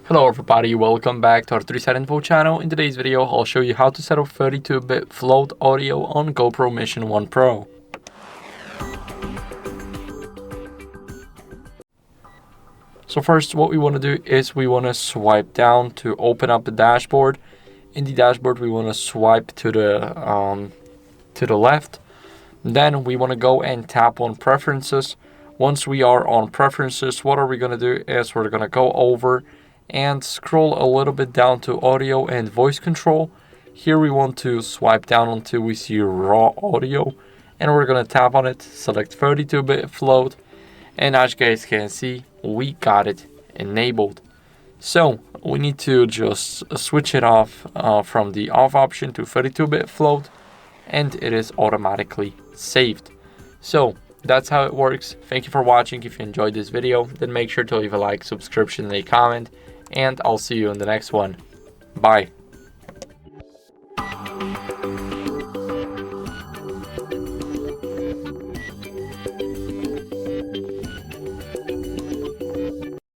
Hello everybody, welcome back to our 3-side info channel. In today's video, I'll show you how to set up 32-bit float audio on GoPro Mission 1 Pro. So first, what we want to do is we want to swipe down to open up the dashboard. In the dashboard, we want to swipe to the left. Then we want to go and tap on Preferences. Once we are on Preferences, what are we going to do is we're going to go over and scroll a little bit down to Audio and Voice Control. Here we want to swipe down until we see Raw Audio, and we're going to tap on it, select 32-bit float, and as you guys can see, we got it enabled. So we need to just switch it off from the off option to 32-bit float, and it is automatically saved. So that's how it works. Thank you for watching. If you enjoyed this video, then make sure to leave a like, subscription, and a comment, and I'll see you in the next one. Bye.